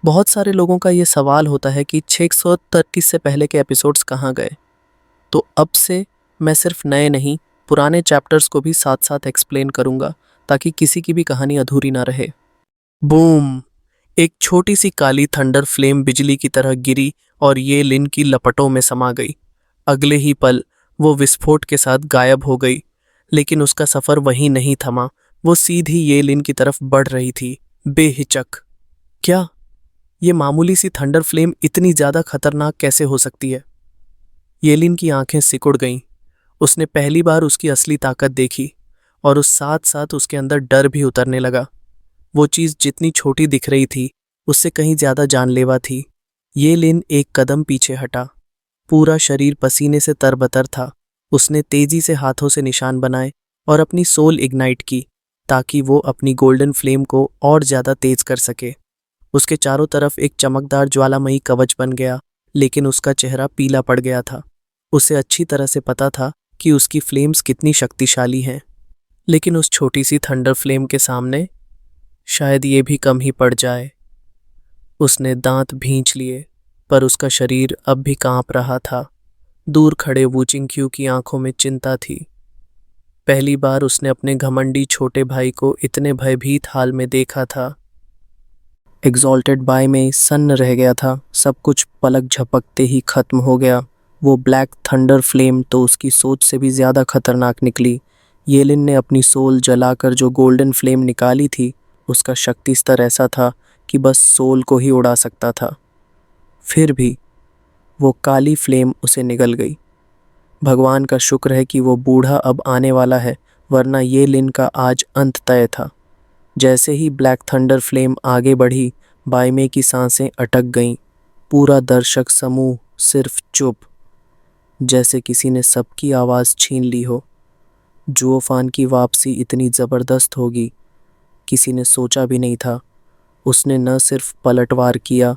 बहुत सारे लोगों का ये सवाल होता है कि 633 से पहले के एपिसोड्स कहाँ गए। तो अब से मैं सिर्फ नए नहीं, पुराने चैप्टर्स को भी साथ साथ एक्सप्लेन करूंगा ताकि किसी की भी कहानी अधूरी ना रहे। बूम! एक छोटी सी काली थंडर फ्लेम बिजली की तरह गिरी और ये लिन की लपटों में समा गई। अगले ही पल वो विस्फोट के साथ गायब हो गई। लेकिन उसका सफर वहीं नहीं थमा। वो सीधी ये लिन की तरफ बढ़ रही थी, बेहिचक। क्या ये मामूली सी थंडर फ्लेम इतनी ज्यादा खतरनाक कैसे हो सकती है? येलिन की आंखें सिकुड़ गईं। उसने पहली बार उसकी असली ताकत देखी और उस साथ साथ उसके अंदर डर भी उतरने लगा। वो चीज जितनी छोटी दिख रही थी, उससे कहीं ज्यादा जानलेवा थी। येलिन एक कदम पीछे हटा। पूरा शरीर पसीने से तरबतर था। उसने तेजी से हाथों से निशान बनाए और अपनी सोल इग्नाइट की ताकि वो अपनी गोल्डन फ्लेम को और ज्यादा तेज कर सके। उसके चारों तरफ एक चमकदार ज्वालामयी कवच बन गया, लेकिन उसका चेहरा पीला पड़ गया था। उसे अच्छी तरह से पता था कि उसकी फ्लेम्स कितनी शक्तिशाली हैं, लेकिन उस छोटी सी थंडर फ्लेम के सामने शायद ये भी कम ही पड़ जाए। उसने दांत भींच लिए, पर उसका शरीर अब भी कांप रहा था। दूर खड़े वू चिंक्यू की आंखों में चिंता थी। पहली बार उसने अपने घमंडी छोटे भाई को इतने भयभीत हाल में देखा था। एग्जॉल्टेड बाय में सन्न रह गया था। सब कुछ पलक झपकते ही खत्म हो गया। वो ब्लैक थंडर फ्लेम तो उसकी सोच से भी ज्यादा खतरनाक निकली। येलिन ने अपनी सोल जलाकर जो गोल्डन फ्लेम निकाली थी, उसका शक्ति स्तर ऐसा था कि बस सोल को ही उड़ा सकता था। फिर भी वो काली फ्लेम उसे निगल गई। भगवान का शुक्र है कि वो बूढ़ा अब आने वाला है, वरना येलिन का आज अंत तय था। जैसे ही ब्लैक थंडर फ्लेम आगे बढ़ी, बायमे की सांसें अटक गईं। पूरा दर्शक समूह सिर्फ चुप, जैसे किसी ने सबकी आवाज़ छीन ली हो। जुओफान की वापसी इतनी ज़बरदस्त होगी, किसी ने सोचा भी नहीं था। उसने न सिर्फ पलटवार किया,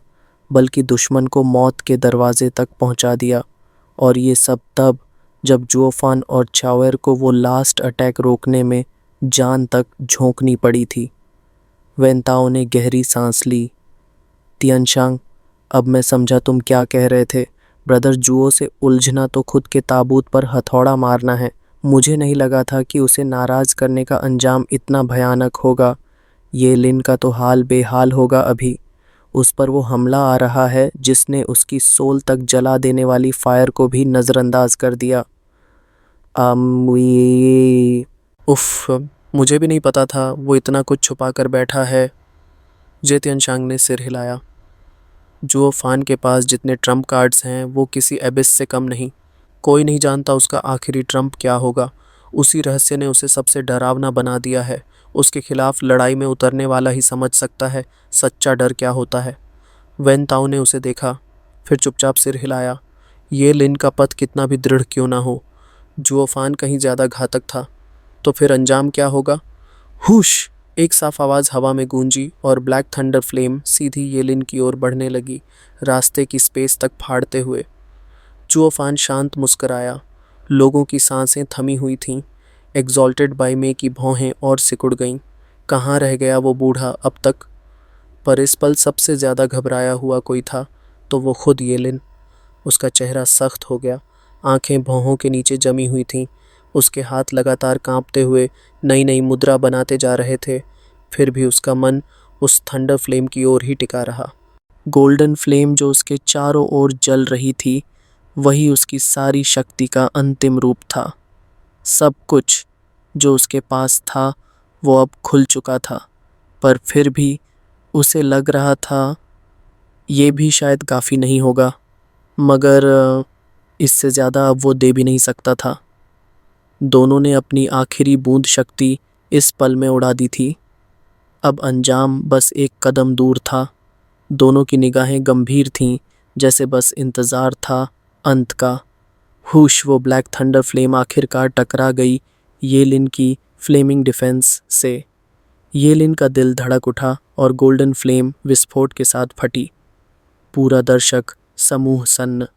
बल्कि दुश्मन को मौत के दरवाजे तक पहुंचा दिया। और ये सब तब जब जुओफान और चावेर को वो लास्ट अटैक रोकने में जान तक झोंकनी पड़ी थी। वेंताओ ने गहरी सांस ली। तियनशांग, अब मैं समझा तुम क्या कह रहे थे। ब्रदर जुओ से उलझना तो खुद के ताबूत पर हथौड़ा मारना है। मुझे नहीं लगा था कि उसे नाराज करने का अंजाम इतना भयानक होगा। ये लिन का तो हाल बेहाल होगा अभी। उस पर वो हमला आ रहा है जिसने उसकी सोल तक जला देने वाली फायर को भी नज़रअंदाज कर दिया। उफ, मुझे भी नहीं पता था वो इतना कुछ छुपा कर बैठा है। जेतियनशांग ने सिर हिलाया। जुओ फान के पास जितने ट्रम्प कार्ड्स हैं वो किसी एबिस से कम नहीं। कोई नहीं जानता उसका आखिरी ट्रम्प क्या होगा। उसी रहस्य ने उसे सबसे डरावना बना दिया है। उसके खिलाफ लड़ाई में उतरने वाला ही समझ सकता है सच्चा डर क्या होता है। वेन ताओ ने उसे देखा, फिर चुपचाप सिर हिलाया। ये लिन का पथ कितना भी दृढ़ क्यों ना हो, जुओ फान कहीं ज़्यादा घातक था। तो फिर अंजाम क्या होगा? हुश! एक साफ आवाज़ हवा में गूंजी और ब्लैक थंडर फ्लेम सीधी येलिन की ओर बढ़ने लगी, रास्ते की स्पेस तक फाड़ते हुए। जुओफान शांत मुस्कराया। लोगों की सांसें थमी हुई थीं। एग्जॉल्टेड बाय मे की भौहें और सिकुड़ गईं। कहाँ रह गया वो बूढ़ा अब तक? पर इस पल सबसे ज़्यादा घबराया हुआ कोई था तो वो खुद येलिन। उसका चेहरा सख्त हो गया, आंखें भौहों के नीचे जमी हुई थीं। उसके हाथ लगातार कांपते हुए नई नई मुद्रा बनाते जा रहे थे। फिर भी उसका मन उस थंडर फ्लेम की ओर ही टिका रहा। गोल्डन फ्लेम जो उसके चारों ओर जल रही थी, वही उसकी सारी शक्ति का अंतिम रूप था। सब कुछ जो उसके पास था वो अब खुल चुका था, पर फिर भी उसे लग रहा था ये भी शायद काफ़ी नहीं होगा। मगर इससे ज़्यादा अब वो दे भी नहीं सकता था। दोनों ने अपनी आखिरी बूंद शक्ति इस पल में उड़ा दी थी। अब अंजाम बस एक कदम दूर था। दोनों की निगाहें गंभीर थीं, जैसे बस इंतज़ार था अंत का। हुश! वो ब्लैक थंडर फ्लेम आखिरकार टकरा गई येलिन की फ्लेमिंग डिफेंस से। येलिन का दिल धड़क उठा और गोल्डन फ्लेम विस्फोट के साथ फटी। पूरा दर्शक समूह सन्न।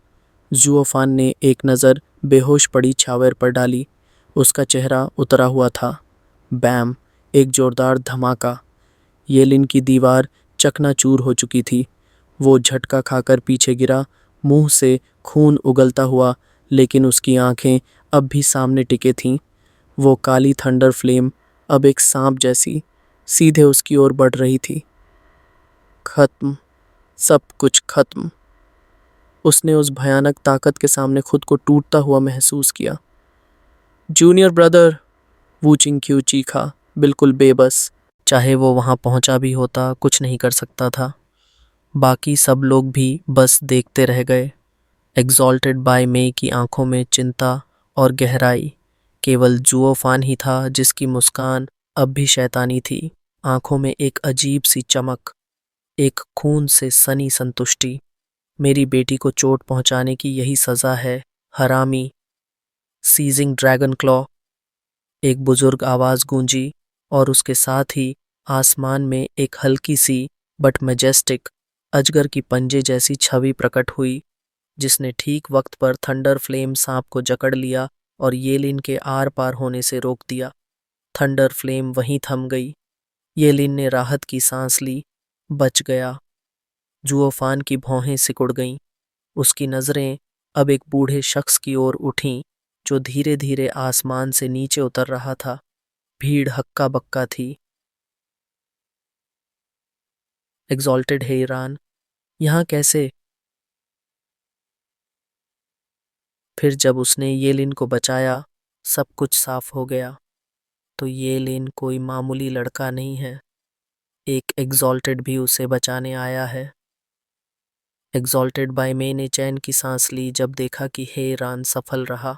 जुओफान ने एक नज़र बेहोश पड़ी छावेर पर डाली। उसका चेहरा उतरा हुआ था। बैम! एक जोरदार धमाका। येलिन की दीवार चकनाचूर हो चुकी थी। वो झटका खाकर पीछे गिरा, मुंह से खून उगलता हुआ, लेकिन उसकी आंखें अब भी सामने टिके थीं। वो काली थंडर फ्लेम अब एक सांप जैसी सीधे उसकी ओर बढ़ रही थी। खत्म, सब कुछ खत्म। उसने उस भयानक ताकत के सामने खुद को टूटता हुआ महसूस किया। जूनियर ब्रदर, वू चिंग्क्यू चीखा, बिल्कुल बेबस। चाहे वो वहां पहुंचा भी होता, कुछ नहीं कर सकता था। बाकी सब लोग भी बस देखते रह गए, एग्जॉल्टेड बाय मे की आंखों में चिंता और गहराई। केवल जुओफान ही था जिसकी मुस्कान अब भी शैतानी थी, आंखों में एक अजीब सी चमक, एक खून से सनी संतुष्टि। मेरी बेटी को चोट पहुंचाने की यही सजा है, हरामी। सीजिंग ड्रैगन क्लॉ, एक बुजुर्ग आवाज गूंजी, और उसके साथ ही आसमान में एक हल्की सी बट मैजेस्टिक अजगर की पंजे जैसी छवि प्रकट हुई, जिसने ठीक वक्त पर थंडर फ्लेम सांप को जकड़ लिया और येलिन के आर पार होने से रोक दिया। थंडर फ्लेम वहीं थम गई। येलिन ने राहत की सांस ली, बच गया। जुओफान की भौहें सिकुड़ गईं। उसकी नजरें अब एक बूढ़े शख्स की ओर उठीं, जो धीरे धीरे आसमान से नीचे उतर रहा था। भीड़ हक्का बक्का थी। एग्जॉल्टेड हैरान, यहाँ कैसे? फिर जब उसने येलिन को बचाया, सब कुछ साफ हो गया। तो येलिन कोई मामूली लड़का नहीं है, एक एग्जॉल्टेड भी उसे बचाने आया है। एग्जॉल्टेड बाय मे ने चैन की सांस ली जब देखा कि हैरान सफल रहा।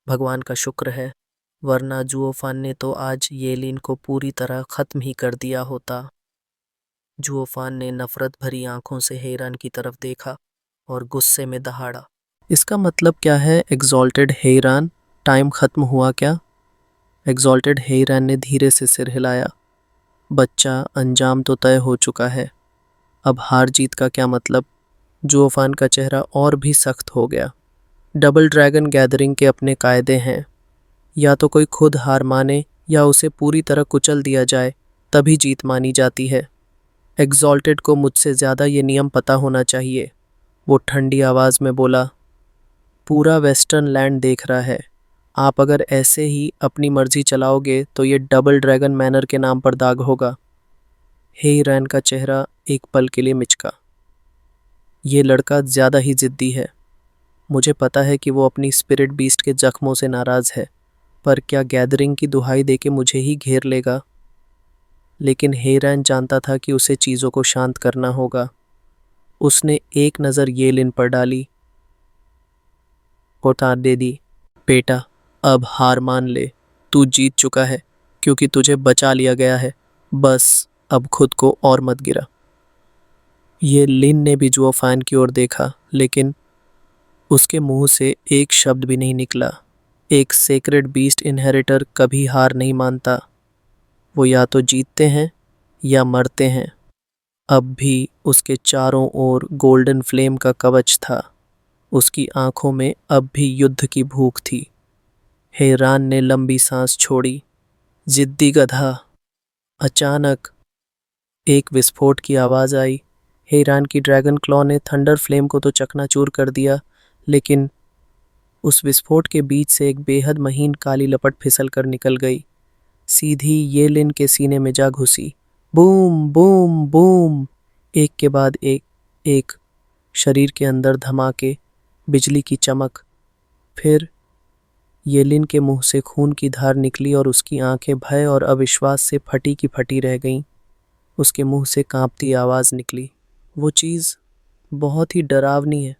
भगवान का शुक्र है, वरना जुओफान ने तो आज येलिन को पूरी तरह खत्म ही कर दिया होता। जुओफान ने नफरत भरी आंखों से हैरान की तरफ देखा और गुस्से में दहाड़ा। इसका मतलब क्या है एग्जॉल्टेड हैरान? टाइम खत्म हुआ क्या? एग्जॉल्टेड हैरान ने धीरे से सिर हिलाया। बच्चा, अंजाम तो तय हो चुका है, अब हार जीत का क्या मतलब? जुओफान का चेहरा और भी सख्त हो गया। डबल ड्रैगन गैदरिंग के अपने कायदे हैं, या तो कोई खुद हार माने या उसे पूरी तरह कुचल दिया जाए, तभी जीत मानी जाती है। एग्जॉल्टेड को मुझसे ज़्यादा ये नियम पता होना चाहिए, वो ठंडी आवाज़ में बोला। पूरा वेस्टर्न लैंड देख रहा है, आप अगर ऐसे ही अपनी मर्जी चलाओगे तो ये डबल ड्रैगन मैनर के नाम पर दाग होगा। हेरैन का चेहरा एक पल के लिए मिचका। ये लड़का ज़्यादा ही जिद्दी है। मुझे पता है कि वो अपनी स्पिरिट बीस्ट के जख्मों से नाराज़ है, पर क्या गैदरिंग की दुहाई देके मुझे ही घेर लेगा? लेकिन हेरैन जानता था कि उसे चीज़ों को शांत करना होगा। उसने एक नज़र येलिन पर डाली, और दे दी। बेटा, अब हार मान ले, तू जीत चुका है क्योंकि तुझे बचा लिया गया है। बस अब खुद को और मत गिरा। ये लिन ने भी जुओफान की ओर देखा, लेकिन उसके मुंह से एक शब्द भी नहीं निकला। एक सेक्रेड बीस्ट इनहेरिटर कभी हार नहीं मानता, वो या तो जीतते हैं या मरते हैं। अब भी उसके चारों ओर गोल्डन फ्लेम का कवच था, उसकी आंखों में अब भी युद्ध की भूख थी। हैरान ने लंबी सांस छोड़ी। जिद्दी गधा। अचानक एक विस्फोट की आवाज आई। हैरान की ड्रैगन क्लॉ ने थंडर फ्लेम को तो चकनाचूर कर दिया, लेकिन उस विस्फोट के बीच से एक बेहद महीन काली लपट फिसल कर निकल गई, सीधी येलिन के सीने में जा घुसी। बूम बूम बूम, एक के बाद एक शरीर के अंदर धमाके, बिजली की चमक। फिर येलिन के मुंह से खून की धार निकली और उसकी आंखें भय और अविश्वास से फटी की फटी रह गईं। उसके मुंह से कांपती आवाज निकली, वो चीज़ बहुत ही डरावनी है,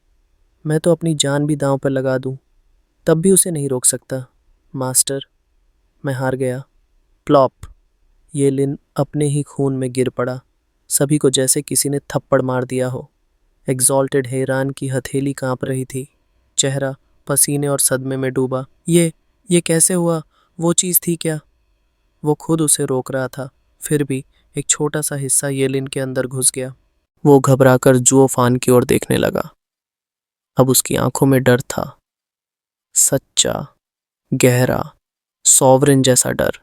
मैं तो अपनी जान भी दांव पर लगा दूं, तब भी उसे नहीं रोक सकता। मास्टर, मैं हार गया। प्लॉप। येलिन अपने ही खून में गिर पड़ा, सभी को जैसे किसी ने थप्पड़ मार दिया हो। एग्जॉल्टेड हैरान की हथेली कांप रही थी, चेहरा पसीने और सदमे में डूबा। ये कैसे हुआ? वो चीज़ थी क्या? वो खुद उसे रोक रहा था, फिर भी एक छोटा सा हिस्सा येलिन के अंदर घुस गया। वो घबराकर जुओफान की ओर देखने लगा। अब उसकी आंखों में डर था, सच्चा, गहरा, सॉवरेन जैसा डर।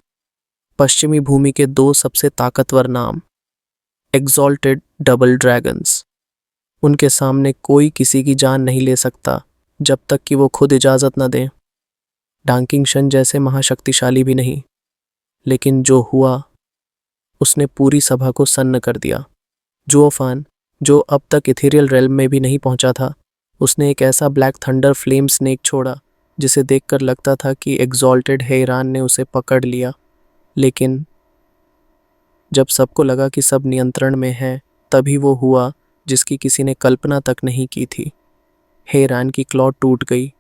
पश्चिमी भूमि के दो सबसे ताकतवर नाम, एग्जॉल्टेड डबल ड्रैगन्स। उनके सामने कोई किसी की जान नहीं ले सकता जब तक कि वो खुद इजाज़त न दें। डांकिंग शन जैसे महाशक्तिशाली भी नहीं, लेकिन जो हुआ उसने पूरी सभा को सन्न कर दिया। जुओफान, जो अब तक इथेरियल रेल्म में भी नहीं पहुंचा था, उसने एक ऐसा ब्लैक थंडर फ्लेम स्नेक छोड़ा जिसे देखकर लगता था कि एग्जॉल्टेड हेरान ने उसे पकड़ लिया। लेकिन जब सबको लगा कि सब नियंत्रण में है, तभी वो हुआ जिसकी किसी ने कल्पना तक नहीं की थी। हेरान की क्लॉ टूट गई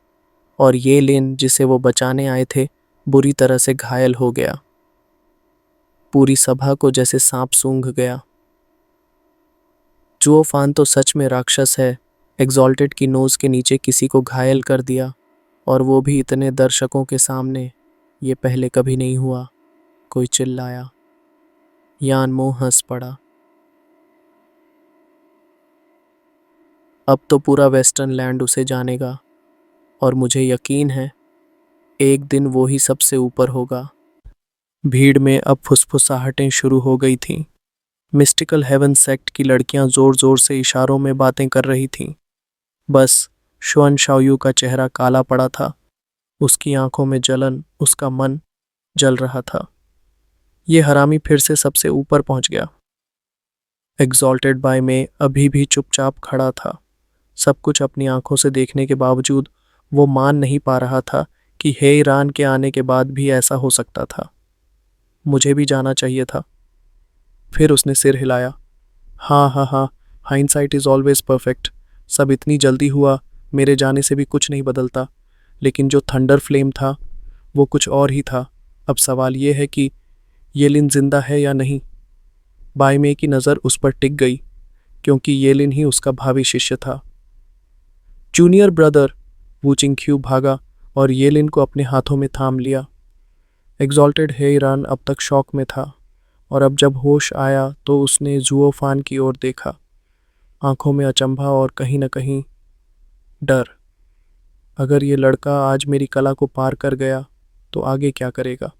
और ये लिन, जिसे वो बचाने आए थे, बुरी तरह से घायल हो गया। पूरी सभा को जैसे सांप सूंघ गया। जुओफान तो सच में राक्षस है। एग्जॉल्टेड की नोज के नीचे किसी को घायल कर दिया, और वो भी इतने दर्शकों के सामने। ये पहले कभी नहीं हुआ। कोई चिल्लाया। यान मो हंस पड़ा। अब तो पूरा वेस्टर्न लैंड उसे जानेगा, और मुझे यकीन है एक दिन वो ही सबसे ऊपर होगा। भीड़ में अब फुसफुसाहटें शुरू हो गई थीं। मिस्टिकल हेवन सेक्ट की लड़कियां जोर जोर से इशारों में बातें कर रही थीं। बस शुअन शाओयू का चेहरा काला पड़ा था। उसकी आंखों में जलन, उसका मन जल रहा था। ये हरामी फिर से सबसे ऊपर पहुंच गया। एग्जॉल्टेड बाय में अभी भी चुपचाप खड़ा था। सब कुछ अपनी आंखों से देखने के बावजूद वो मान नहीं पा रहा था कि हे ईरान के आने के बाद भी ऐसा हो सकता था। मुझे भी जाना चाहिए था। फिर उसने सिर हिलाया। हाँ हाँ हाँ, हाइंडसाइट इज़ ऑलवेज परफेक्ट। सब इतनी जल्दी हुआ, मेरे जाने से भी कुछ नहीं बदलता। लेकिन जो थंडर फ्लेम था वो कुछ और ही था। अब सवाल ये है कि येलिन जिंदा है या नहीं। बायमे की नज़र उस पर टिक गई, क्योंकि येलिन ही उसका भावी शिष्य था। जूनियर ब्रदर, वू चिंग्क्यू भागा और येलिन को अपने हाथों में थाम लिया। एग्जॉल्टेड हेरान अब तक शॉक में था, और अब जब होश आया तो उसने जुओफान की ओर देखा, आंखों में अचंभा और कहीं न कहीं डर। अगर ये लड़का आज मेरी कला को पार कर गया तो आगे क्या करेगा?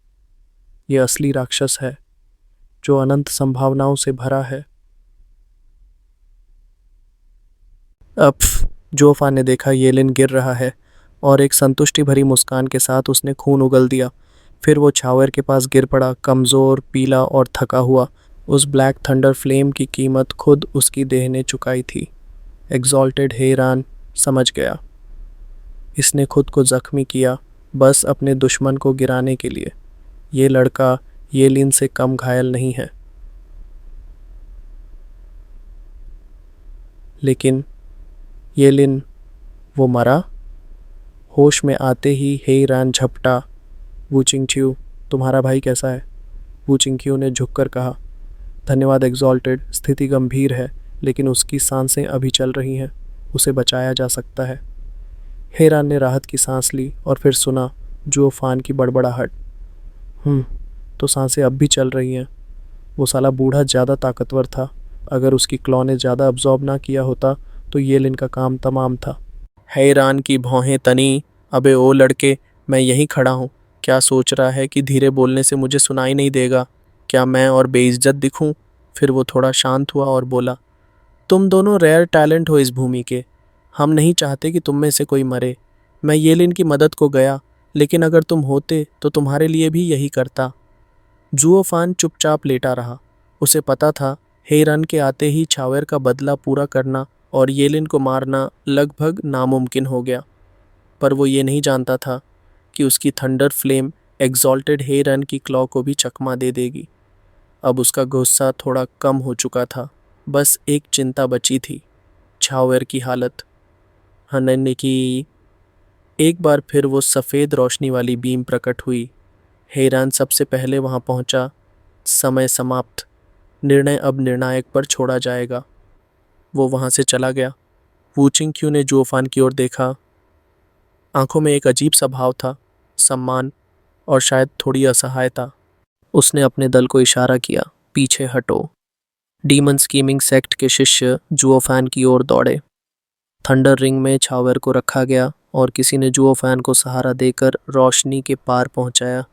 ये असली राक्षस है, जो अनंत संभावनाओं से भरा है। अब जोफान ने देखा येलिन गिर रहा है, और एक संतुष्टि भरी मुस्कान के साथ उसने खून उगल दिया। फिर वो छावर के पास गिर पड़ा, कमज़ोर, पीला और थका हुआ। उस ब्लैक थंडर फ्लेम की कीमत खुद उसकी देह ने चुकाई थी। एग्जॉल्टेड हेरान समझ गया, इसने खुद को जख्मी किया बस अपने दुश्मन को गिराने के लिए। ये लड़का येलिन से कम घायल नहीं है। लेकिन येलिन, वो मरा? होश में आते ही हेरान झपटा। वू चिंग्क्यू, तुम्हारा भाई कैसा है? वू चिंग्क्यू ने झुककर कहा। धन्यवाद एग्जॉल्टेड, स्थिति गंभीर है, लेकिन उसकी सांसें अभी चल रही हैं। उसे बचाया जा सकता है। हेरान ने राहत की सांस ली और फिर सुना जुओफान की बड़बड़ाहट। तो सांसें अब भी चल रही हैं। वो साला बूढ़ा ज़्यादा ताकतवर था। अगर उसकी क्लॉ ने ज़्यादा अब्जॉर्ब ना किया होता तो येलिन का काम तमाम था। हैरान की भौहें तनी। अबे ओ लड़के, मैं यहीं खड़ा हूँ। क्या सोच रहा है कि धीरे बोलने से मुझे सुनाई नहीं देगा? क्या मैं और बेइज्जत दिखूं? फिर वो थोड़ा शांत हुआ और बोला, तुम दोनों रेयर टैलेंट हो इस भूमि के। हम नहीं चाहते कि तुम में से कोई मरे। मैं येलिन की मदद को गया, लेकिन अगर तुम होते तो तुम्हारे लिए भी यही करता। जुओफान चुपचाप लेटा रहा। उसे पता था हेरन के आते ही छावेर का बदला पूरा करना और येलिन को मारना लगभग नामुमकिन हो गया। पर वो ये नहीं जानता था कि उसकी थंडर फ्लेम एग्जॉल्टेड हेरन की क्लॉ को भी चकमा दे देगी। अब उसका गुस्सा थोड़ा कम हो चुका था। बस एक चिंता बची थी, छावेर की हालत। हनन की एक बार फिर वो सफ़ेद रोशनी वाली बीम प्रकट हुई। हेरान सबसे पहले वहां पहुंचा। समय समाप्त। निर्णय अब निर्णायक पर छोड़ा जाएगा। वो वहां से चला गया। वू चिंग्क्यू ने जोफान की ओर देखा। आंखों में एक अजीब सा भाव था, सम्मान और शायद थोड़ी असहायता। उसने अपने दल को इशारा किया, पीछे हटो। डीमन स्कीमिंग सेक्ट के शिष्य जुओफान की ओर दौड़े। थंडर रिंग में छावर को रखा गया और किसी ने जुओफान को सहारा देकर रोशनी के पार पहुंचाया।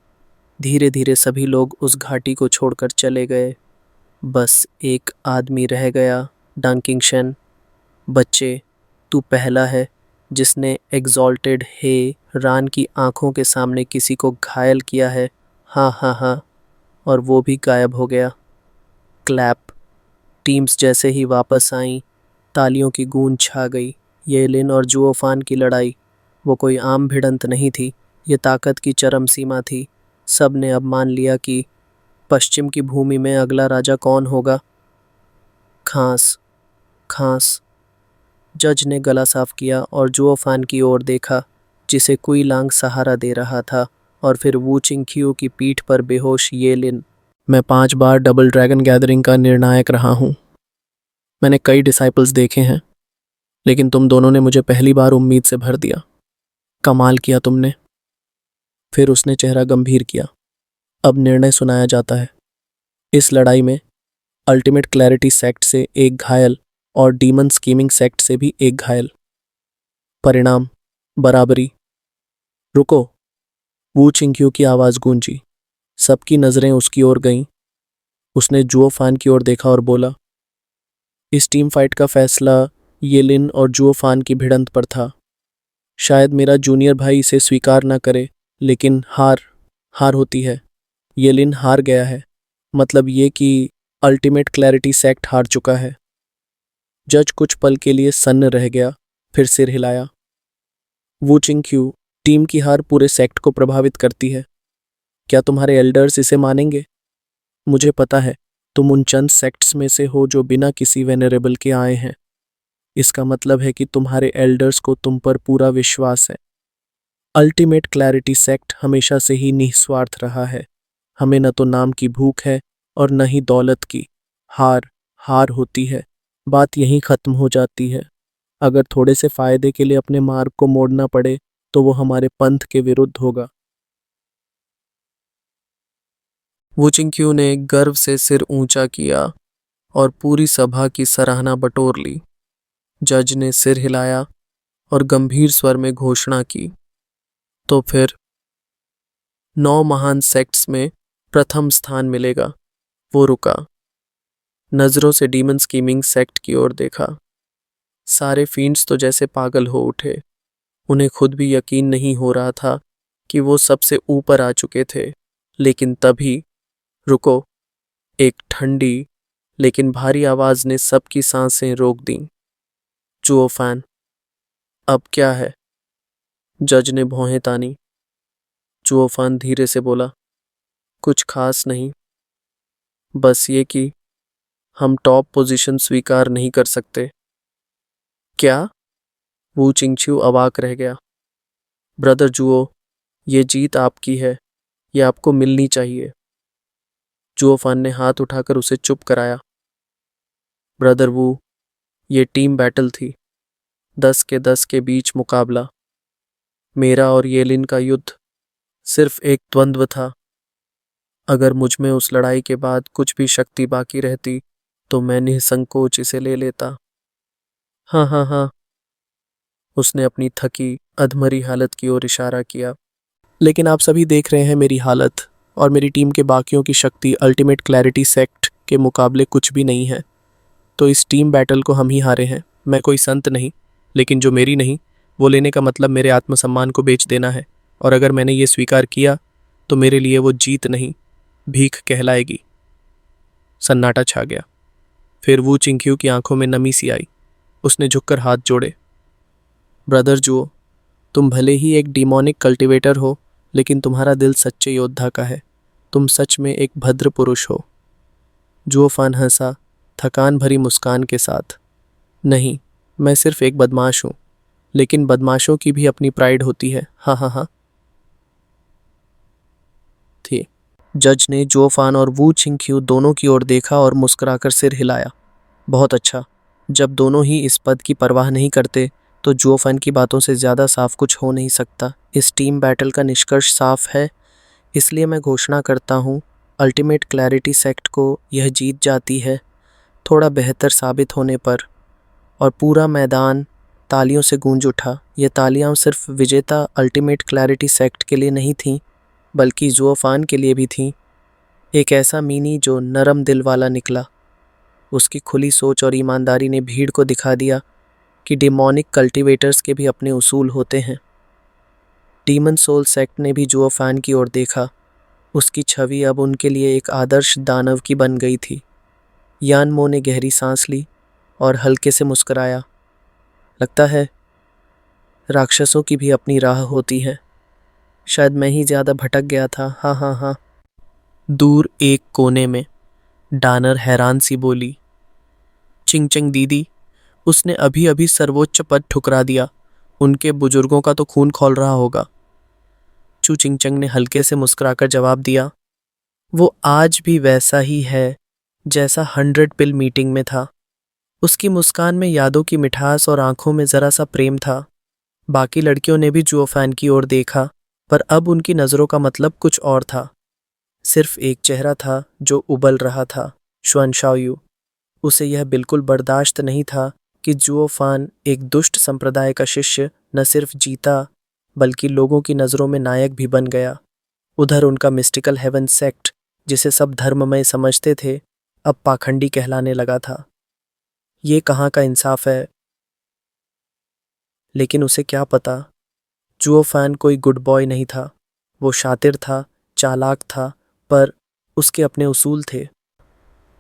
धीरे धीरे सभी लोग उस घाटी को छोड़कर चले गए। बस एक आदमी रह गया, डंकिंग शन। बच्चे, तू पहला है जिसने एग्जॉल्टेड हे रान की आंखों के सामने किसी को घायल किया है। हाँ हाँ हाँ। और वो भी गायब हो गया। क्लैप। टीम्स जैसे ही वापस आईं, तालियों की गूंज छा गई। येलिन और जुओफान की लड़ाई, वो कोई आम भिड़ंत नहीं थी, ये ताकत की चरम सीमा थी। सब ने अब मान लिया कि पश्चिम की भूमि में अगला राजा कौन होगा। खांस, खांस। जज ने गला साफ किया और जुओफान की ओर देखा, जिसे कुई लांग सहारा दे रहा था, और फिर वू चिंग्क्यू की पीठ पर बेहोश येलिन। मैं 5 बार डबल ड्रैगन गैदरिंग का निर्णायक रहा हूँ। मैंने कई डिसाइपल्स देखे हैं, लेकिन तुम दोनों ने मुझे पहली बार उम्मीद से भर दिया। कमाल किया तुमने। फिर उसने चेहरा गंभीर किया। अब निर्णय सुनाया जाता है। इस लड़ाई में अल्टीमेट क्लैरिटी सेक्ट से एक घायल और डीमन स्कीमिंग सेक्ट से भी एक घायल। परिणाम बराबरी। रुको। वू चिंग्क्यू की आवाज गूंजी। सबकी नजरें उसकी ओर गईं। उसने जुओफान की ओर देखा और बोला, इस टीम फाइट का फैसला येलिन और जुओफान की भिड़ंत पर था। शायद मेरा जूनियर भाई इसे स्वीकार ना करे, लेकिन हार हार होती है। येलिन हार गया है, मतलब ये कि अल्टीमेट क्लैरिटी सेक्ट हार चुका है। जज कुछ पल के लिए सन्न रह गया, फिर सिर हिलाया। वू चिंग्क्यू, टीम की हार पूरे सेक्ट को प्रभावित करती है। क्या तुम्हारे एल्डर्स इसे मानेंगे? मुझे पता है तुम उन चंद सेक्ट्स में से हो जो बिना किसी वेनरेबल के आए हैं। इसका मतलब है कि तुम्हारे एल्डर्स को तुम पर पूरा विश्वास है। अल्टीमेट क्लैरिटी सेक्ट हमेशा से ही निस्वार्थ रहा है। हमें न तो नाम की भूख है और न ही दौलत की। हार हार होती है, बात यहीं खत्म हो जाती है। अगर थोड़े से फायदे के लिए अपने मार्ग को मोड़ना पड़े तो वो हमारे पंथ के विरुद्ध होगा। वू चिंग्क्यू ने गर्व से सिर ऊंचा किया और पूरी सभा की सराहना बटोर ली। जज ने सिर हिलाया और गंभीर स्वर में घोषणा की, तो फिर 9 महान सेक्ट्स में प्रथम स्थान मिलेगा। वो रुका, नजरों से डीमन स्कीमिंग सेक्ट की ओर देखा। सारे फींड्स तो जैसे पागल हो उठे। उन्हें खुद भी यकीन नहीं हो रहा था कि वो सबसे ऊपर आ चुके थे। लेकिन तभी, रुको, एक ठंडी लेकिन भारी आवाज ने सबकी सांसें रोक दी। जुओफान, अब क्या है? जज ने भौहें तानी। जुओफान धीरे से बोला, कुछ खास नहीं, बस ये कि हम टॉप पोजीशन स्वीकार नहीं कर सकते। क्या? वू चिंग्क्यू अवाक रह गया। ब्रदर जुओ, ये जीत आपकी है, ये आपको मिलनी चाहिए। जुओफान ने हाथ उठाकर उसे चुप कराया। ब्रदर वू, ये टीम बैटल थी, 10 के 10 के बीच मुकाबला। मेरा और येलिन का युद्ध सिर्फ एक द्वंद्व था। अगर मुझ में उस लड़ाई के बाद कुछ भी शक्ति बाकी रहती तो मैं निसंकोच इसे ले लेता। हाँ हाँ हाँ। उसने अपनी थकी अधमरी हालत की ओर इशारा किया। लेकिन आप सभी देख रहे हैं मेरी हालत, और मेरी टीम के बाकियों की शक्ति अल्टीमेट क्लैरिटी सेक्ट के मुकाबले कुछ भी नहीं है। तो इस टीम बैटल को हम ही हारे हैं। मैं कोई संत नहीं, लेकिन जो मेरी नहीं वो लेने का मतलब मेरे आत्मसम्मान को बेच देना है। और अगर मैंने ये स्वीकार किया तो मेरे लिए वो जीत नहीं, भीख कहलाएगी। सन्नाटा छा गया। फिर वू चिंग्क्यू की आंखों में नमी सी आई। उसने झुककर हाथ जोड़े। ब्रदर जुओ, तुम भले ही एक डिमोनिक कल्टिवेटर हो, लेकिन तुम्हारा दिल सच्चे योद्धा का है। तुम सच में एक भद्र पुरुष हो। जुओफान हंसा, थकान भरी मुस्कान के साथ। नहीं, मैं सिर्फ एक बदमाश हूं, लेकिन बदमाशों की भी अपनी प्राइड होती है। हाँ हाँ हाँ। थी। जज ने जुओफान और वू चिंग्क्यू दोनों की ओर देखा और मुस्कुराकर सिर हिलाया। बहुत अच्छा। जब दोनों ही इस पद की परवाह नहीं करते तो जुओफान की बातों से ज़्यादा साफ कुछ हो नहीं सकता। इस टीम बैटल का निष्कर्ष साफ है, इसलिए मैं घोषणा करता हूँ, अल्टीमेट क्लैरिटी सेक्ट को यह जीत जाती है। थोड़ा बेहतर साबित होने पर। और पूरा मैदान तालियों से गूंज उठा। ये तालियां सिर्फ विजेता अल्टीमेट क्लैरिटी सेक्ट के लिए नहीं थीं, बल्कि जुओफान के लिए भी थीं। एक ऐसा मीनी जो नरम दिल वाला निकला। उसकी खुली सोच और ईमानदारी ने भीड़ को दिखा दिया कि डिमोनिक कल्टीवेटर्स के भी अपने उसूल होते हैं। डीमन सोल सेक्ट ने भी जुओ फैन की ओर देखा। उसकी छवि अब उनके लिए एक आदर्श दानव की बन गई थी। यान मो ने गहरी सांस ली और हल्के से मुस्कुराया। लगता है राक्षसों की भी अपनी राह होती है। शायद मैं ही ज्यादा भटक गया था। हाँ हाँ हाँ। दूर एक कोने में डानर हैरान सी बोली, चिंग चिंग दीदी, उसने अभी अभी सर्वोच्च पद ठुकरा दिया। उनके बुजुर्गों का तो खून खौल रहा होगा। चू चिंगचंग ने हल्के से मुस्कुराकर जवाब दिया, वो आज भी वैसा ही है जैसा 100 पिल मीटिंग में था। उसकी मुस्कान में यादों की मिठास और आंखों में जरा सा प्रेम था। बाकी लड़कियों ने भी जुओ फैन की ओर देखा, पर अब उनकी नजरों का मतलब कुछ और था। सिर्फ एक चेहरा था जो उबल रहा था, शुआन शाओयू। उसे यह बिल्कुल बर्दाश्त नहीं था कि जुओ फान, एक दुष्ट संप्रदाय का शिष्य, न सिर्फ जीता बल्कि लोगों की नज़रों में नायक भी बन गया। उधर उनका मिस्टिकल हेवन सेक्ट, जिसे सब धर्ममय समझते थे, अब पाखंडी कहलाने लगा था। ये कहाँ का इंसाफ है? लेकिन उसे क्या पता, जुओ फैन कोई गुड बॉय नहीं था। वो शातिर था, चालाक था, पर उसके अपने उसूल थे।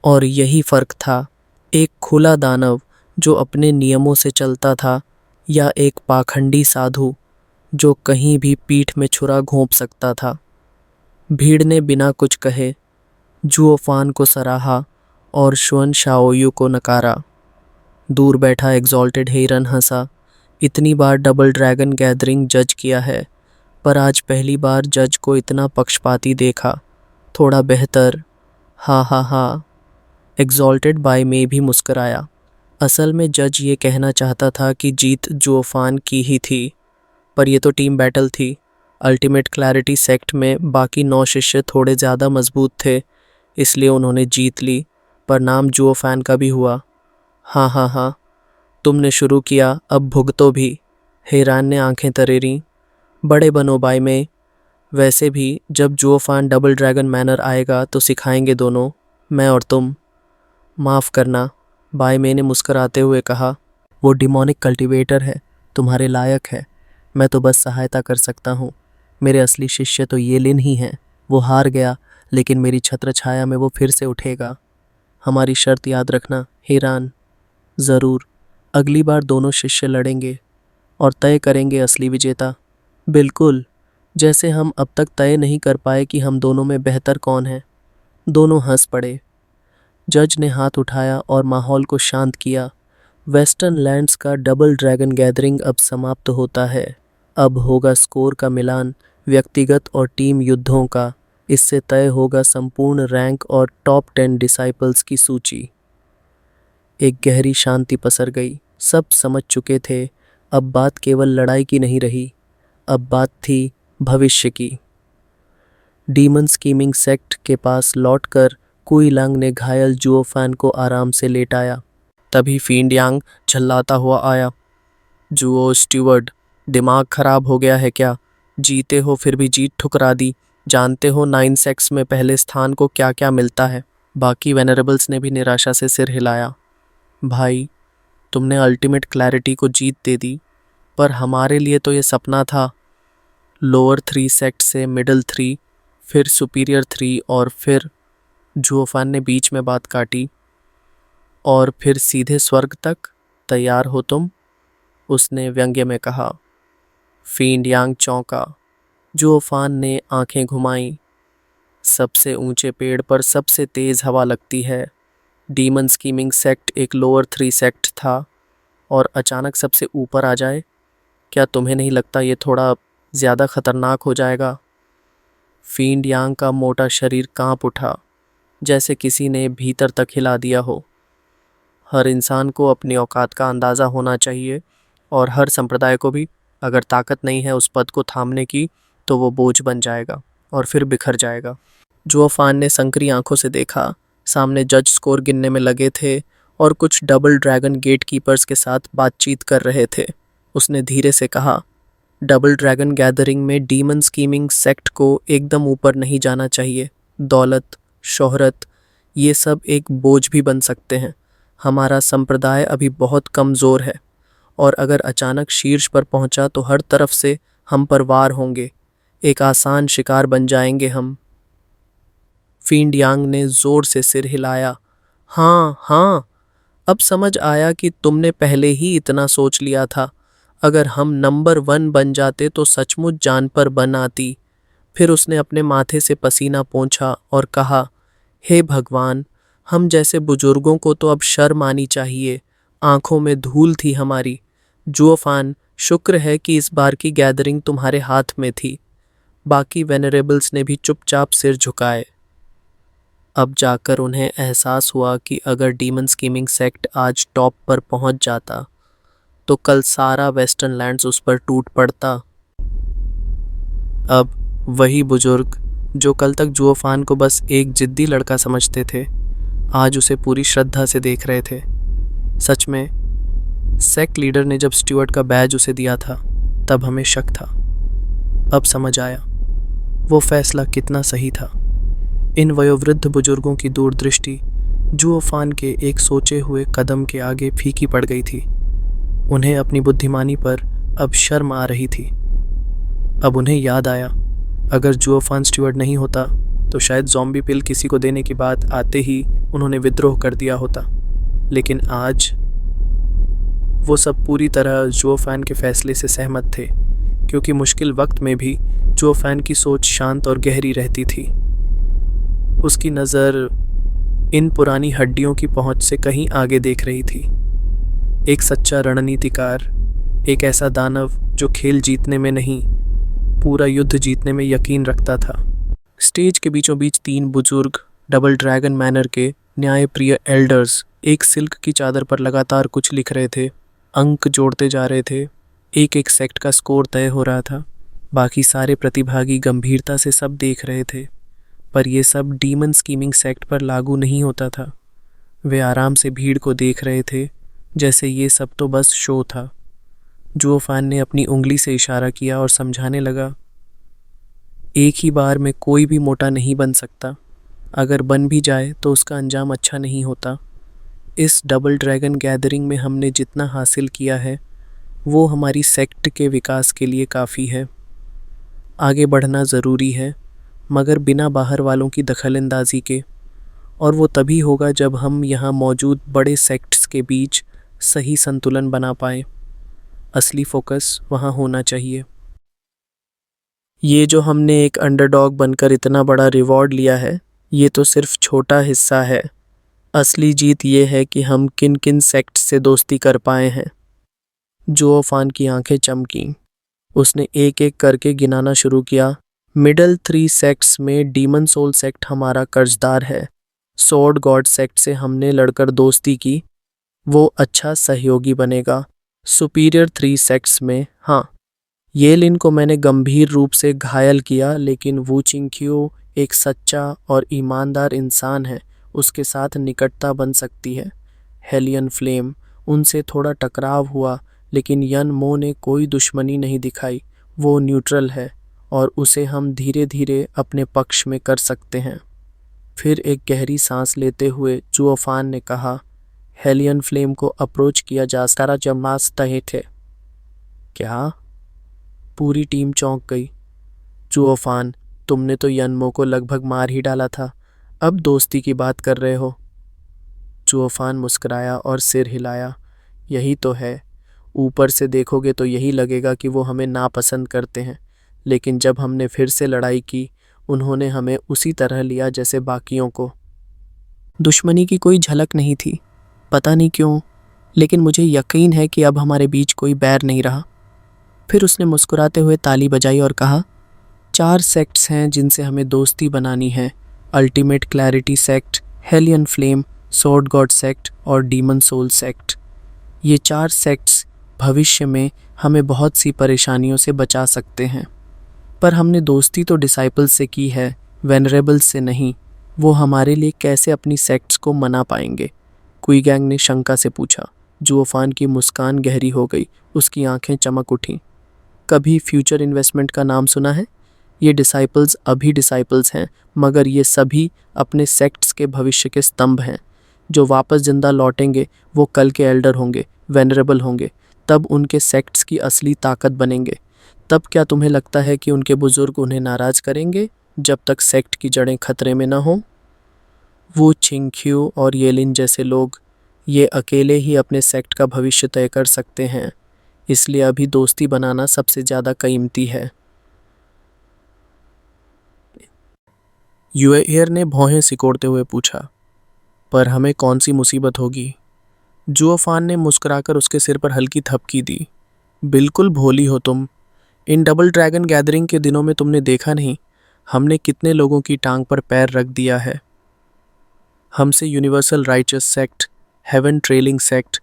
और यही फर्क था, एक खुला दानव जो अपने नियमों से चलता था, या एक पाखंडी साधु जो कहीं भी पीठ में छुरा घोंप सकता था। भीड़ ने बिना कुछ कहे जुओ फान को सराहा और शुअन शाओयू को नकारा। दूर बैठा एग्जॉल्टेड हेरन हंसा। इतनी बार डबल ड्रैगन गैदरिंग जज किया है, पर आज पहली बार जज को इतना पक्षपाती देखा। थोड़ा बेहतर। हा हा हा। एग्जॉल्टेड बाय में भी मुस्कराया। असल में जज ये कहना चाहता था कि जीत जुओ फान की ही थी, पर यह तो टीम बैटल थी। अल्टीमेट क्लैरिटी सेक्ट में बाकी 9 शिष्य थोड़े ज़्यादा मजबूत थे, इसलिए उन्होंने जीत ली, पर नाम जुओ फैन का भी हुआ। हाँ हाँ हाँ, तुमने शुरू किया, अब भुगतो भी। हैरान ने आंखें तरेरी। बड़े बनो बाई में। वैसे भी जब जुओ फैन डबल ड्रैगन मैनर आएगा तो सिखाएंगे दोनों, मैं और तुम। माफ़ करना, बाई में ने मुस्कराते हुए कहा। वो डिमोनिक कल्टीवेटर है, तुम्हारे लायक है। मैं तो बस सहायता कर सकता हूँ। मेरे असली शिष्य तो ये लिन ही हैं। वो हार गया, लेकिन मेरी छत्र छाया में वो फिर से उठेगा। हमारी शर्त याद रखना, हैरान। ज़रूर। अगली बार दोनों शिष्य लड़ेंगे और तय करेंगे असली विजेता। बिल्कुल, जैसे हम अब तक तय नहीं कर पाए कि हम दोनों में बेहतर कौन है। दोनों हंस पड़े। जज ने हाथ उठाया और माहौल को शांत किया। वेस्टर्न लैंड्स का डबल ड्रैगन गैदरिंग अब समाप्त होता है। अब होगा स्कोर का मिलान, व्यक्तिगत और टीम युद्धों का। इससे तय होगा संपूर्ण रैंक और टॉप 10 डिसाइपल्स की सूची। एक गहरी शांति पसर गई। सब समझ चुके थे, अब बात केवल लड़ाई की नहीं रही, अब बात थी भविष्य की। डीमन स्कीमिंग सेक्ट के पास लौटकर कुई लांग ने घायल जुओ फैन को आराम से लेटाया। तभी फींड यांग झल्लाता हुआ आया। जुओ स्टीवर्ड, दिमाग खराब हो गया है क्या? जीते हो फिर भी जीत ठुकरा दी। जानते हो 9 सेक्स में पहले स्थान को क्या क्या मिलता है? बाकी वेनरेबल्स ने भी निराशा से सिर हिलाया। भाई, तुमने अल्टीमेट क्लैरिटी को जीत दे दी, पर हमारे लिए तो ये सपना था। लोअर 3 सेक्ट से मिडिल 3, फिर सुपीरियर 3 और फिर, जुओफान ने बीच में बात काटी, और फिर सीधे स्वर्ग तक। तैयार हो तुम? उसने व्यंग्य में कहा। फींड यांग चौंका। जुओफान ने आंखें घुमाईं। सबसे ऊंचे पेड़ पर सबसे तेज हवा लगती है। डीमन स्कीमिंग सेक्ट एक लोअर 3 सेक्ट था, और अचानक सबसे ऊपर आ जाए। क्या तुम्हें नहीं लगता ये थोड़ा ज़्यादा खतरनाक हो जाएगा? फींड यांग का मोटा शरीर कांप उठा, जैसे किसी ने भीतर तक हिला दिया हो। हर इंसान को अपनी औकात का अंदाज़ा होना चाहिए, और हर संप्रदाय को भी। अगर ताकत नहीं है उस पद को थामने की, तो वो बोझ बन जाएगा और फिर बिखर जाएगा। जुओफान ने संकरी आंखों से देखा। सामने जज स्कोर गिनने में लगे थे और कुछ डबल ड्रैगन गेट कीपर्स के साथ बातचीत कर रहे थे। उसने धीरे से कहा, डबल ड्रैगन गैदरिंग में डीमन स्कीमिंग सेक्ट को एकदम ऊपर नहीं जाना चाहिए। दौलत, शोहरत, ये सब एक बोझ भी बन सकते हैं। हमारा संप्रदाय अभी बहुत कमज़ोर है, और अगर अचानक शीर्ष पर पहुंचा तो हर तरफ से हम पर वार होंगे। एक आसान शिकार बन जाएंगे हम। फींड यांग ने जोर से सिर हिलाया। हाँ हाँ, अब समझ आया कि तुमने पहले ही इतना सोच लिया था। अगर हम नंबर 1 बन जाते तो सचमुच जान पर बन आती। फिर उसने अपने माथे से पसीना पोंछा और कहा, हे भगवान, हम जैसे बुजुर्गों को तो अब शर्म आनी चाहिए। आंखों में धूल थी हमारी। जुओफान, शुक्र है कि इस बार की गैदरिंग तुम्हारे हाथ में थी। बाकी वेनरेबल्स ने भी चुपचाप सिर झुकाए। अब जाकर उन्हें एहसास हुआ कि अगर डीमन स्कीमिंग सेक्ट आज टॉप पर पहुंच जाता तो कल सारा वेस्टर्न लैंड्स उस पर टूट पड़ता। अब वही बुजुर्ग जो कल तक जुओफान को बस एक जिद्दी लड़का समझते थे, आज उसे पूरी श्रद्धा से देख रहे थे। सच में सेक्ट लीडर ने जब स्टुअर्ट का बैज उसे दिया था तब हमें शक था। अब समझ आया वो फैसला कितना सही था। इन वयोवृद्ध बुजुर्गों की दूरदृष्टि जुओफान के एक सोचे हुए कदम के आगे फीकी पड़ गई थी। उन्हें अपनी बुद्धिमानी पर अब शर्म आ रही थी। अब उन्हें याद आया, अगर जुओफान स्टुअर्ट नहीं होता तो शायद ज़ॉम्बी पिल किसी को देने की बात आते ही उन्होंने विद्रोह कर दिया होता। लेकिन आज वो सब पूरी तरह जुओफान के फैसले से सहमत थे, क्योंकि मुश्किल वक्त में भी जुओफान की सोच शांत और गहरी रहती थी। उसकी नज़र इन पुरानी हड्डियों की पहुंच से कहीं आगे देख रही थी। एक सच्चा रणनीतिकार, एक ऐसा दानव जो खेल जीतने में नहीं, पूरा युद्ध जीतने में यकीन रखता था। स्टेज के बीचों बीच 3 बुजुर्ग डबल ड्रैगन मैनर के न्यायप्रिय एल्डर्स एक सिल्क की चादर पर लगातार कुछ लिख रहे थे, अंक जोड़ते जा रहे थे। एक एक सेक्ट का स्कोर तय हो रहा था। बाकी सारे प्रतिभागी गंभीरता से सब देख रहे थे, पर यह सब डीमन स्कीमिंग सेक्ट पर लागू नहीं होता था। वे आराम से भीड़ को देख रहे थे, जैसे ये सब तो बस शो था। जुओफान ने अपनी उंगली से इशारा किया और समझाने लगा, एक ही बार में कोई भी मोटा नहीं बन सकता। अगर बन भी जाए तो उसका अंजाम अच्छा नहीं होता। इस डबल ड्रैगन गैदरिंग में हमने जितना हासिल किया है वो हमारी सेक्ट के विकास के लिए काफ़ी है। आगे बढ़ना ज़रूरी है, मगर बिना बाहर वालों की दखलंदाजी के, और वो तभी होगा जब हम यहाँ मौजूद बड़े सेक्ट्स के बीच सही संतुलन बना पाएँ। असली फोकस वहाँ होना चाहिए। ये जो हमने एक अंडरडॉग बनकर इतना बड़ा रिवॉर्ड लिया है, ये तो सिर्फ छोटा हिस्सा है। असली जीत ये है कि हम किन किन सेक्ट्स से दोस्ती कर पाए हैं। जुओफान की आंखें चमकीं। उसने एक एक करके गिनाना शुरू किया। मिडल 3 सेक्ट्स में डीमन सोल सेक्ट हमारा कर्जदार है। सॉर्ड गॉड सेक्ट से हमने लड़कर दोस्ती की, वो अच्छा सहयोगी बनेगा। सुपीरियर 3 सेक्ट्स में, हाँ, ये लिन को मैंने गंभीर रूप से घायल किया, लेकिन वू चिंग्क्यू एक सच्चा और ईमानदार इंसान है, उसके साथ निकटता बन सकती है। हेलियन फ्लेम, उनसे थोड़ा टकराव हुआ, लेकिन यन मो ने कोई दुश्मनी नहीं दिखाई। वो न्यूट्रल है और उसे हम धीरे धीरे अपने पक्ष में कर सकते हैं। फिर एक गहरी सांस लेते हुए जुओफान ने कहा, हेलियन फ्लेम को अप्रोच किया जा सकता जमास तहे थे। क्या? पूरी टीम चौंक गई। जुओफान, तुमने तो यनमो को लगभग मार ही डाला था, अब दोस्ती की बात कर रहे हो। जुओफान मुस्कुराया और सिर हिलाया। यही तो है, ऊपर से देखोगे तो यही लगेगा कि वो हमें नापसंद करते हैं, लेकिन जब हमने फिर से लड़ाई की, उन्होंने हमें उसी तरह लिया जैसे बाकियों को। दुश्मनी की कोई झलक नहीं थी, पता नहीं क्यों, लेकिन मुझे यकीन है कि अब हमारे बीच कोई बैर नहीं रहा। फिर उसने मुस्कुराते हुए ताली बजाई और कहा, 4 सेक्ट्स हैं जिनसे हमें दोस्ती बनानी है। Ultimate clarity sect, Helion flame, sword God sect और डीमन सोल सेक्ट। ये 4 सेक्ट्स भविष्य में हमें बहुत सी परेशानियों से बचा सकते हैं। पर हमने दोस्ती तो डिसाइपल्स से की है, वेनरेबल्स से नहीं। वो हमारे लिए कैसे अपनी सेक्ट्स को मना पाएंगे? कुईगैंग ने शंका से पूछा। जुओफान की मुस्कान गहरी हो गई, उसकी आंखें चमक उठीं। कभी फ्यूचर इन्वेस्टमेंट का नाम सुना है? ये डिसाइपल्स अभी डिसाइपल्स हैं, मगर ये सभी अपने सेक्ट्स के भविष्य के स्तंभ हैं। जो वापस जिंदा लौटेंगे वो कल के एल्डर होंगे, वेनरेबल होंगे, तब उनके सेक्ट्स की असली ताकत बनेंगे। तब क्या तुम्हें लगता है कि उनके बुजुर्ग उन्हें नाराज करेंगे जब तक सेक्ट की जड़ें खतरे में न हों? वो छिंगक्यू और येलिन जैसे लोग ये अकेले ही अपने सेक्ट का भविष्य तय कर सकते हैं, इसलिए अभी दोस्ती बनाना सबसे ज़्यादा कीमती है। यूएयर ने भौहें सिकोड़ते हुए पूछा, पर हमें कौन सी मुसीबत होगी? जुओफान ने मुस्कुराकर उसके सिर पर हल्की थपकी दी। बिल्कुल भोली हो तुम। इन डबल ड्रैगन गैदरिंग के दिनों में तुमने देखा नहीं हमने कितने लोगों की टांग पर पैर रख दिया है। हमसे Universal Righteous Sect, Heaven Trailing Sect,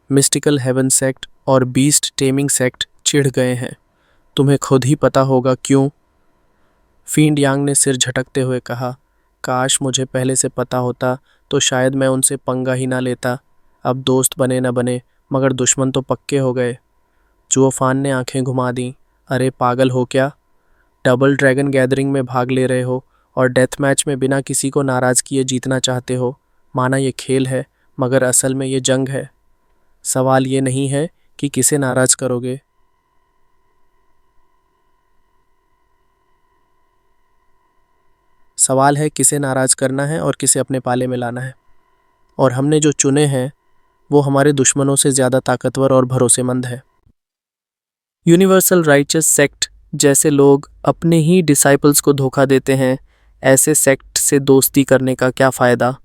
Mystical Heaven Sect और बीस्ट टेमिंग सेक्ट चिढ़ गए हैं। तुम्हें खुद ही पता होगा क्यों। फींड यांग ने सिर झटकते हुए कहा, काश मुझे पहले से पता होता तो शायद मैं उनसे पंगा ही ना लेता। अब दोस्त बने न बने मगर दुश्मन तो पक्के हो गए। जुओफान ने आंखें घुमा दी। अरे पागल हो क्या? डबल ड्रैगन गैदरिंग में भाग ले रहे हो और डेथ मैच में बिना किसी को नाराज किए जीतना चाहते हो। माना ये खेल है मगर असल में ये जंग है। सवाल ये नहीं है कि किसे नाराज करोगे। सवाल है किसे नाराज करना है और किसे अपने पाले में लाना है। और हमने जो चुने हैं वो हमारे दुश्मनों से ज़्यादा ताकतवर और भरोसेमंद है। यूनिवर्सल राइचस सेक्ट जैसे लोग अपने ही डिसाइपल्स को धोखा देते हैं, ऐसे सेक्ट से दोस्ती करने का क्या फ़ायदा?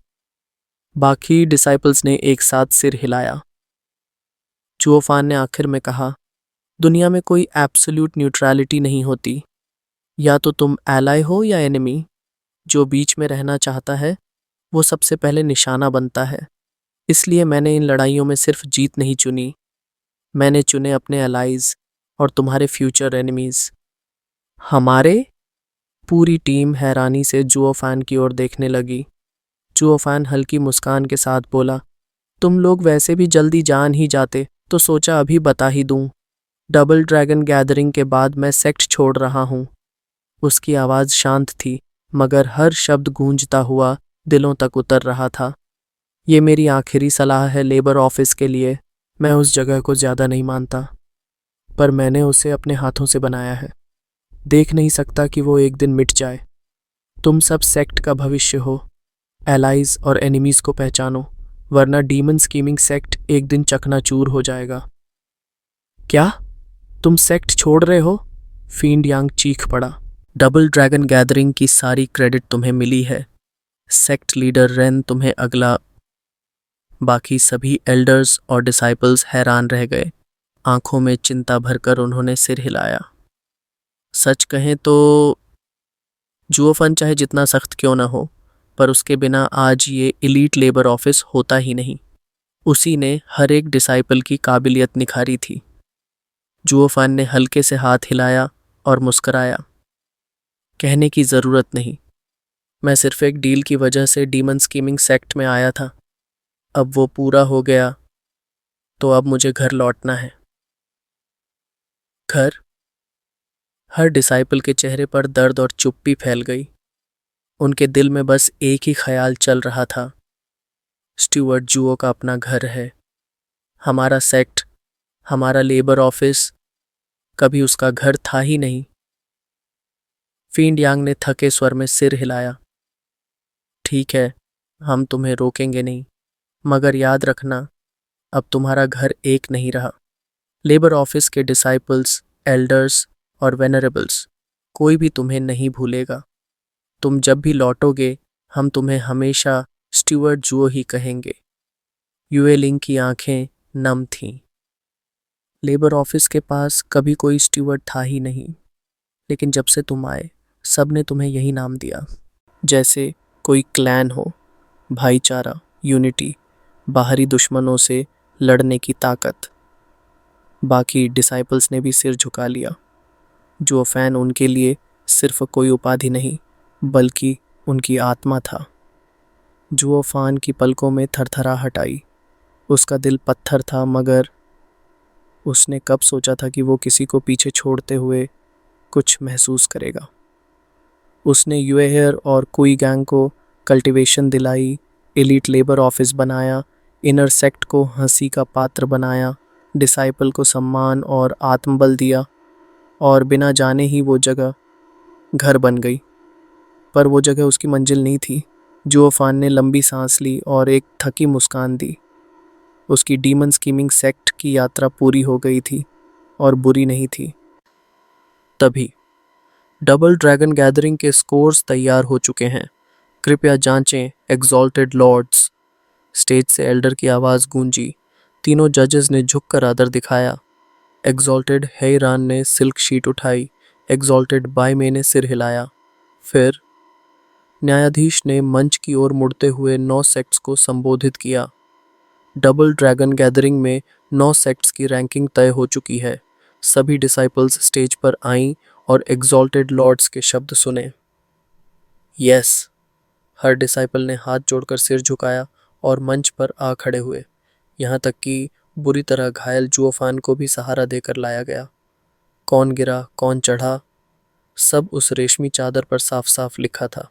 बाकी डिसाइपल्स ने एक साथ सिर हिलाया। जुओफान ने आखिर में कहा, दुनिया में कोई एब्सोल्यूट न्यूट्रलिटी नहीं होती। या तो तुम एलाय हो या एनिमी। जो बीच में रहना चाहता है वो सबसे पहले निशाना बनता है। इसलिए मैंने इन लड़ाइयों में सिर्फ जीत नहीं चुनी, मैंने चुने अपने एलाइज और तुम्हारे फ्यूचर एनिमीज। हमारे? पूरी टीम हैरानी से जुओफान की ओर देखने लगी। जुओफान हल्की मुस्कान के साथ बोला, तुम लोग वैसे भी जल्दी जान ही जाते तो सोचा अभी बता ही दूं। डबल ड्रैगन गैदरिंग के बाद मैं सेक्ट छोड़ रहा हूं। उसकी आवाज़ शांत थी मगर हर शब्द गूंजता हुआ दिलों तक उतर रहा था। ये मेरी आखिरी सलाह है लेबर ऑफिस के लिए। मैं उस जगह को ज़्यादा नहीं मानता, पर मैंने उसे अपने हाथों से बनाया है। देख नहीं सकता कि वो एक दिन मिट जाए। तुम सब सेक्ट का भविष्य हो। एलाइज और एनिमीज को पहचानो, वरना डीमन स्कीमिंग सेक्ट एक दिन चकनाचूर हो जाएगा। क्या तुम सेक्ट छोड़ रहे हो? फींड यांग चीख पड़ा। डबल ड्रैगन गैदरिंग की सारी क्रेडिट तुम्हें मिली है। सेक्ट लीडर रेन तुम्हें अगला। बाकी सभी एल्डर्स और डिसाइपल्स हैरान रह गए। आंखों में चिंता भरकर उन्होंने सिर हिलाया। सच कहें तो जुओफन चाहे जितना सख्त क्यों ना हो, पर उसके बिना आज ये इलीट लेबर ऑफिस होता ही नहीं। उसी ने हर एक डिसाइपल की काबिलियत निखारी थी। जुओफन ने हल्के से हाथ हिलाया और मुस्कराया। कहने की ज़रूरत नहीं, मैं सिर्फ एक डील की वजह से डीमन स्कीमिंग सेक्ट में आया था। अब वो पूरा हो गया तो अब मुझे घर लौटना है। घर? हर डिसाइपल के चेहरे पर दर्द और चुप्पी फैल गई। उनके दिल में बस एक ही ख्याल चल रहा था, स्टीवर्ट जुओ का अपना घर है। हमारा सेक्ट, हमारा लेबर ऑफिस कभी उसका घर था ही नहीं। फींड यांग ने थके स्वर में सिर हिलाया। ठीक है, हम तुम्हें रोकेंगे नहीं, मगर याद रखना अब तुम्हारा घर एक नहीं रहा। लेबर ऑफिस के डिसाइपल्स, एल्डर्स और वेनरेबल्स, कोई भी तुम्हें नहीं भूलेगा। तुम जब भी लौटोगे हम तुम्हें हमेशा स्टीवर्ट जुओ ही कहेंगे। यूएलिंग की आंखें नम थीं। लेबर ऑफिस के पास कभी कोई स्टीवर्ट था ही नहीं, लेकिन जब से तुम आए सब ने तुम्हें यही नाम दिया, जैसे कोई क्लैन हो। भाईचारा, यूनिटी, बाहरी दुश्मनों से लड़ने की ताकत। बाकी डिसाइपल्स ने भी सिर झुका लिया। जो फैन उनके लिए सिर्फ कोई उपाधि नहीं बल्कि उनकी आत्मा था। जुओ फान की पलकों में थरथराहट आई। उसका दिल पत्थर था मगर उसने कब सोचा था कि वो किसी को पीछे छोड़ते हुए कुछ महसूस करेगा। उसने यूएहेयर और कुई गैंग को कल्टीवेशन दिलाई, एलीट लेबर ऑफिस बनाया, इनर सेक्ट को हंसी का पात्र बनाया, डिसाइपल को सम्मान और आत्मबल दिया, और बिना जाने ही वो जगह घर बन गई। पर वो जगह उसकी मंजिल नहीं थी। जुओफान ने लंबी सांस ली और एक थकी मुस्कान दी। उसकी डीमन स्कीमिंग सेक्ट की यात्रा पूरी हो गई थी और बुरी नहीं थी। तभी डबल ड्रैगन गैदरिंग के स्कोर्स तैयार हो चुके हैं। कृपया जांचें एग्जॉल्टेड लॉर्ड्स। स्टेज से एल्डर की आवाज़ गूंजी। तीनों जजेस ने झुककर आदर दिखाया। एग्जॉल्टेड हेरान ने सिल्क शीट उठाई। एग्जॉल्टेड बायमे ने सिर हिलाया। फिर न्यायाधीश ने मंच की ओर मुड़ते हुए 9 सेक्ट्स को संबोधित किया। डबल ड्रैगन गैदरिंग में 9 सेक्ट्स की रैंकिंग तय हो चुकी है। सभी डिसाइपल्स स्टेज पर आईं और एग्जॉल्टेड लॉर्ड्स के शब्द सुने। यस। हर डिसाइपल ने हाथ जोड़कर सिर झुकाया और मंच पर आ खड़े हुए। यहाँ तक कि बुरी तरह घायल जुओफान को भी सहारा देकर लाया गया। कौन गिरा, कौन चढ़ा, सब उस रेशमी चादर पर साफ साफ लिखा था।